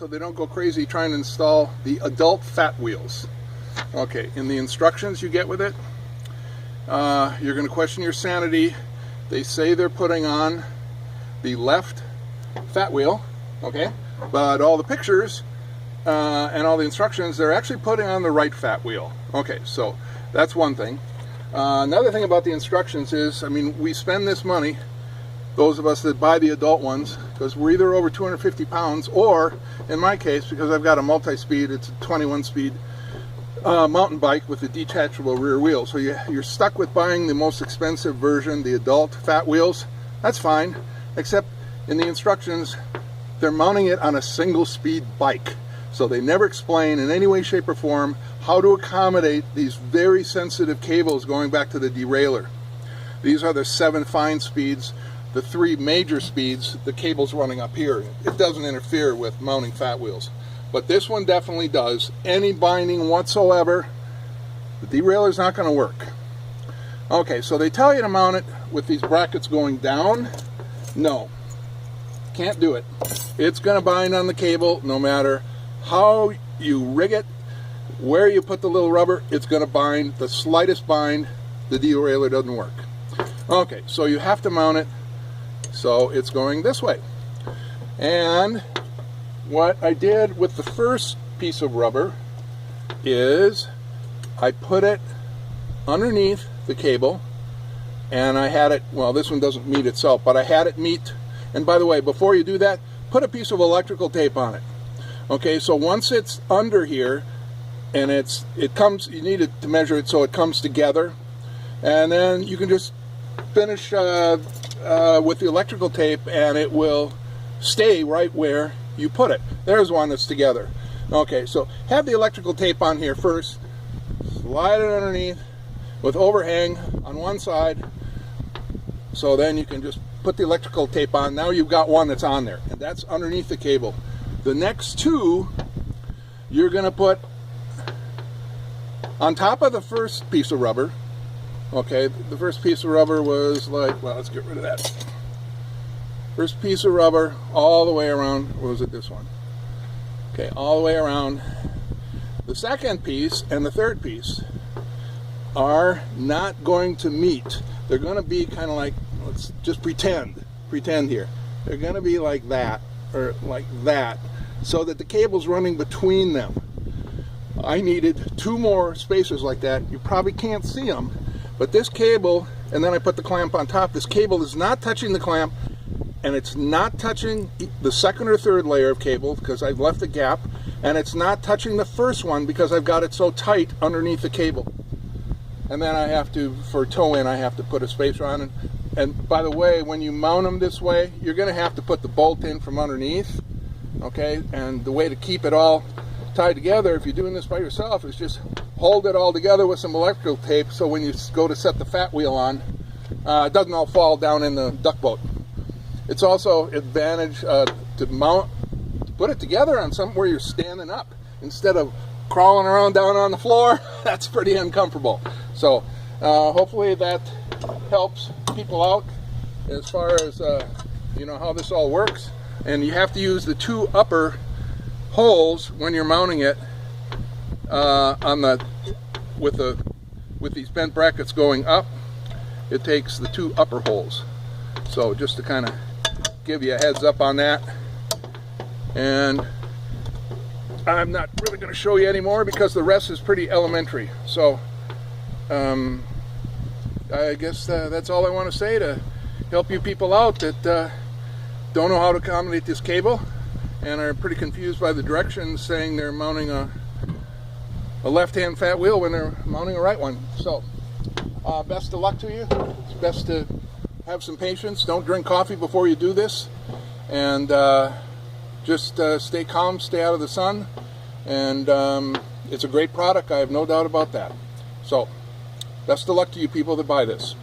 so they don't go crazy trying to install the adult fat wheels. Okay, in the instructions you get with it, you're going to question your sanity. They say they're putting on the left fat wheel, okay, but all the pictures and all the instructions, they're actually putting on the right fat wheel. Okay, so that's one thing. Another thing about the instructions is, I mean, we spend this money, those of us that buy the adult ones, because we're either over 250 pounds, or in my case, because I've got a multi-speed, it's a 21-speed mountain bike with a detachable rear wheel. So you're stuck with buying the most expensive version, the adult fat wheels. That's fine, except in the instructions, they're mounting it on a single-speed bike. So they never explain in any way, shape, or form how to accommodate these very sensitive cables going back to the derailleur. These are the 7 fine speeds. The 3 major speeds, the cable's running up here. It doesn't interfere with mounting fat wheels. But this one definitely does. Any binding whatsoever, the derailleur's not going to work. Okay, so they tell you to mount it with these brackets going down. No, can't do it. It's going to bind on the cable no matter how you rig it, where you put the little rubber, it's going to bind. The slightest bind, the derailleur doesn't work. Okay, so you have to mount it so it's going this way. And what I did with the first piece of rubber is I put it underneath the cable, and I had it, well, this one doesn't meet itself, but I had it meet. And by the way, before you do that, put a piece of electrical tape on it. Okay, so once it's under here and it comes, you need it to measure it so it comes together, and then you can just finish with the electrical tape and it will stay right where you put it. There's one that's together. Okay, so have the electrical tape on here first, slide it underneath with overhang on one side, so then you can just put the electrical tape on. Now you've got one that's on there, and that's underneath the cable. The next 2 you're going to put on top of the first piece of rubber. Okay, the first piece of rubber was like, well, let's get rid of that. First piece of rubber all the way around, what was it, this one? Okay, all the way around. The second piece and the third piece are not going to meet. They're going to be kind of like, let's just pretend here. They're going to be like that, or like that, so that the cable's running between them. I needed 2 more spacers like that. You probably can't see them, but this cable, and then I put the clamp on top, this cable is not touching the clamp, and it's not touching the second or third layer of cable because I've left a gap, and it's not touching the first one because I've got it so tight underneath the cable. And then I have to, for toe in, I have to put a spacer on it. And by the way, when you mount them this way, you're going to have to put the bolt in from underneath. Okay, and the way to keep it all tied together, if you're doing this by yourself, is just hold it all together with some electrical tape, so when you go to set the fat wheel on, it doesn't all fall down in the duck boat. It's also an advantage to put it together on something where you're standing up instead of crawling around down on the floor. That's pretty uncomfortable. So hopefully that helps people out as far as you know how this all works. And you have to use the 2 upper holes when you're mounting it with these bent brackets going up. It takes the 2 upper holes. So just to kind of give you a heads up on that. And I'm not really going to show you anymore because the rest is pretty elementary. So I guess that's all I want to say to help you people out that don't know how to accommodate this cable and are pretty confused by the directions saying they're mounting a left-hand fat wheel when they're mounting a right one. So best of luck to you. It's best to have some patience. Don't drink coffee before you do this, and just stay calm, stay out of the sun, and it's a great product. I have no doubt about that. So best of luck to you people that buy this.